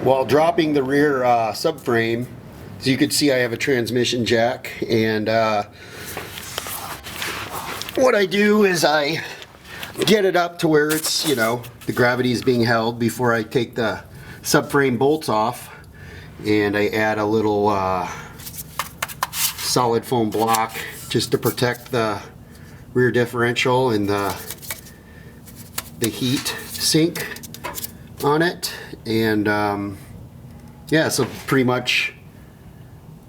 While dropping the rear subframe, as you can see, I have a transmission jack, and what I do is I get it up to where it's, you know, the gravity is being held before I take the subframe bolts off, and I add a little solid foam block just to protect the rear differential and the heat sink on it. And yeah, so pretty much,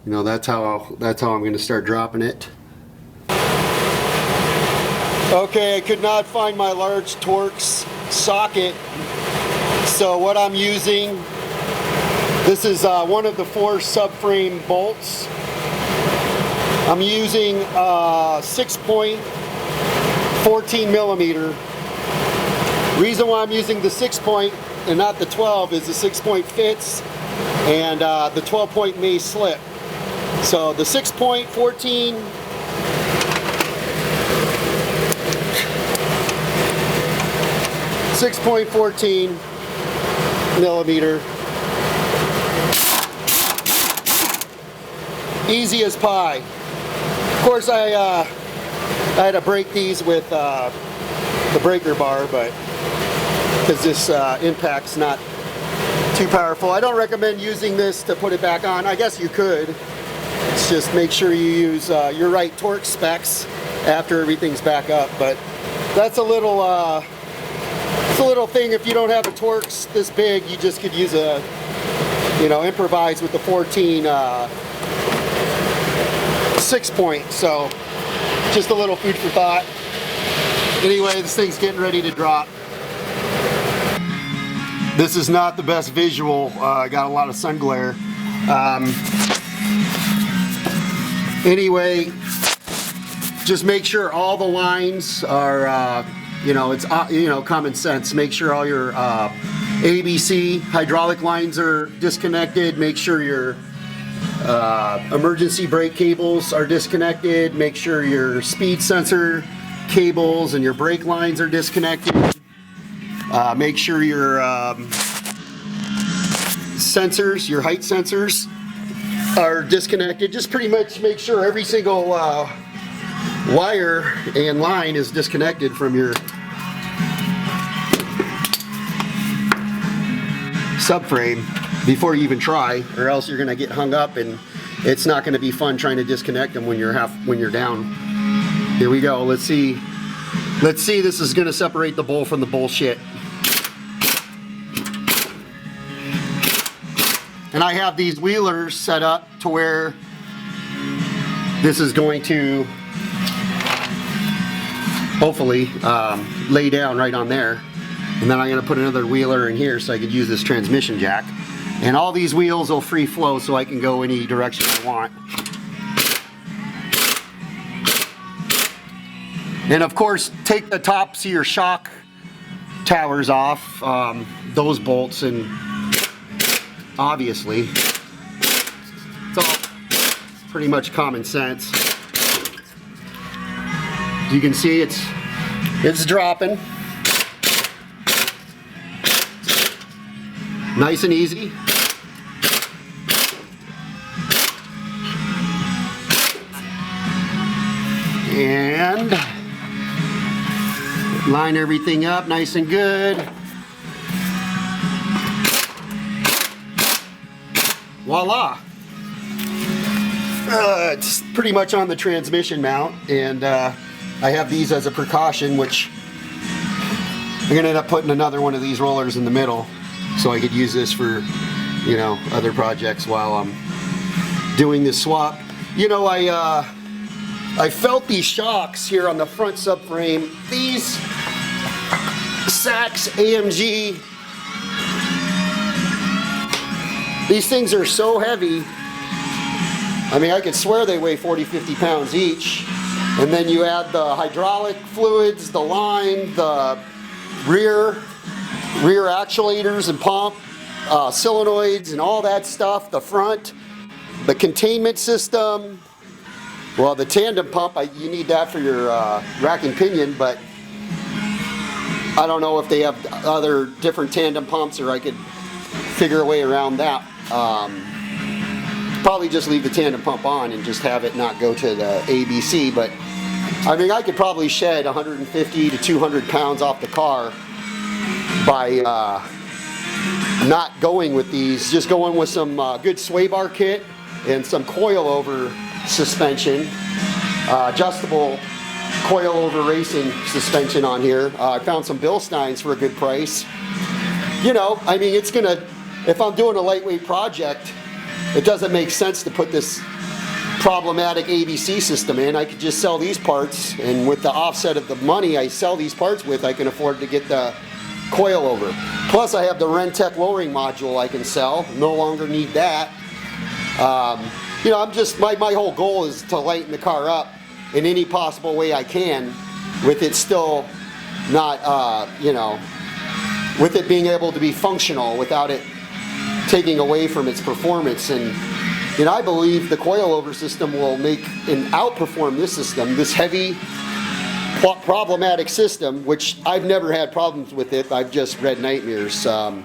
you know, that's how I'm going to start dropping it. Okay, I could not find my large Torx socket, so what I'm using, this is one of the 4 subframe bolts. I'm using 6-point 14 millimeter. Reason why I'm using the 6-point and not the 12 is the 6-point fits, and the 12-point may slip. So the 6-point 14 millimeter, easy as pie. Of course, I had to break these with the breaker bar, but because this impact's not too powerful. I don't recommend using this to put it back on. I guess you could. It's just make sure you use your right torque specs after everything's back up. But that's a little thing. If you don't have a Torx this big, you just could use a, you know, improvise with the 14 6-point. So just a little food for thought. Anyway, this thing's getting ready to drop. This is not the best visual. I got a lot of sun glare. Anyway, just make sure all the lines are, you know, it's, you know, common sense. Make sure all your ABC hydraulic lines are disconnected. Make sure your emergency brake cables are disconnected. Make sure your speed sensor cables and your brake lines are disconnected. Make sure your sensors, your height sensors, are disconnected. Just pretty much make sure every single wire and line is disconnected from your subframe before you even try, or else you're going to get hung up and it's not going to be fun trying to disconnect them when you're down. Here we go. Let's see. This is going to separate the bull from the bullshit. And I have these wheelers set up to where this is going to hopefully lay down right on there. And then I'm going to put another wheeler in here so I could use this transmission jack. And all these wheels will free flow so I can go any direction I want. And of course, take the tops of your shock towers off, those bolts, and obviously, it's all pretty much common sense. You can see it's dropping. Nice and easy. And line everything up nice and good. Voila! It's pretty much on the transmission mount, and I have these as a precaution, which I'm gonna end up putting another one of these rollers in the middle so I could use this for, you know, other projects while I'm doing this swap. You know, I felt these shocks here on the front subframe. These Sachs AMG, these things are so heavy. I mean, I could swear they weigh 40-50 pounds each. And then you add the hydraulic fluids, the line, the rear actuators and pump, solenoids and all that stuff, the front, the containment system. Well, the tandem pump, you need that for your rack and pinion, but I don't know if they have other different tandem pumps, or I could figure a way around that. Probably just leave the tandem pump on and just have it not go to the ABC, but I mean, I could probably shed 150 to 200 pounds off the car by not going with these, just going with some good sway bar kit and some coilover suspension, adjustable coilover racing suspension on here. I found some Bilsteins for a good price. You know, I mean, it's gonna, if I'm doing a lightweight project, it doesn't make sense to put this problematic ABC system in. I could just sell these parts, and with the offset of the money I sell these parts with, I can afford to get the coilover. Plus I have the RENNtech lowering module I can sell. No longer need that. You know, I'm just, my whole goal is to lighten the car up in any possible way I can, with it still not, you know, with it being able to be functional without it taking away from its performance. And you know, I believe the coilover system will make and outperform this system, this heavy, problematic system, which I've never had problems with it. I've just read nightmares. So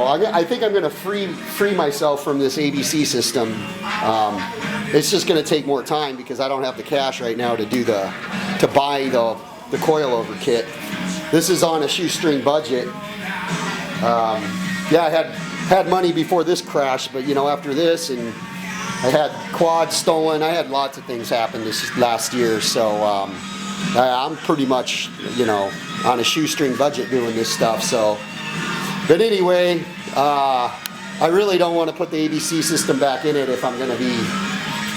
I think I'm going to free myself from this ABC system. It's just going to take more time because I don't have the cash right now to do to buy the coilover kit. This is on a shoestring budget. Yeah, I had money before this crash, but you know, after this, and I had quads stolen, I had lots of things happen this last year, so I'm pretty much, you know, on a shoestring budget doing this stuff. So, but anyway, I really don't want to put the ABC system back in it if I'm going to be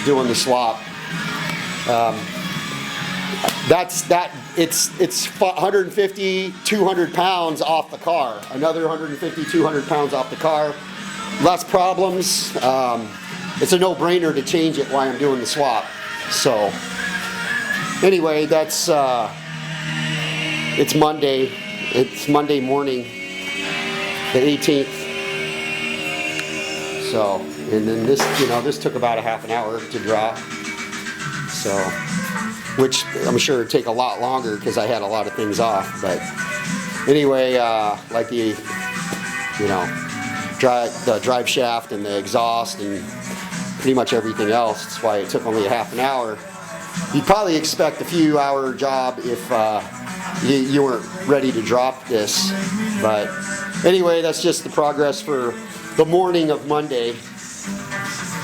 doing the swap. It's 150, 200 pounds off the car. Another 150, 200 pounds off the car. Less problems. It's a no-brainer to change it while I'm doing the swap. So, anyway, that's, it's Monday. It's Monday morning, the 18th. So, and then this, you know, this took about a half an hour to drop. So, which I'm sure it'd take a lot longer because I had a lot of things off. But anyway, like the, you know, the drive shaft and the exhaust and pretty much everything else. That's why it took only a half an hour. You'd probably expect a few hour job if you weren't ready to drop this. But anyway, that's just the progress for the morning of Monday.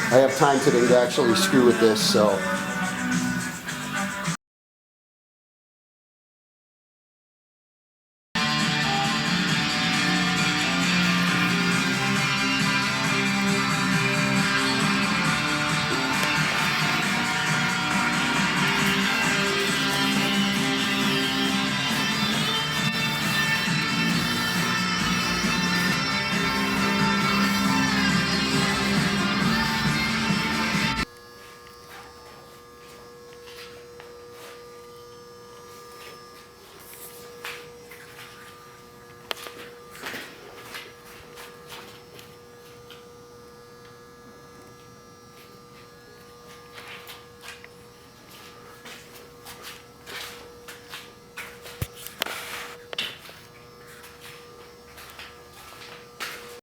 I have time today to actually screw with this, so.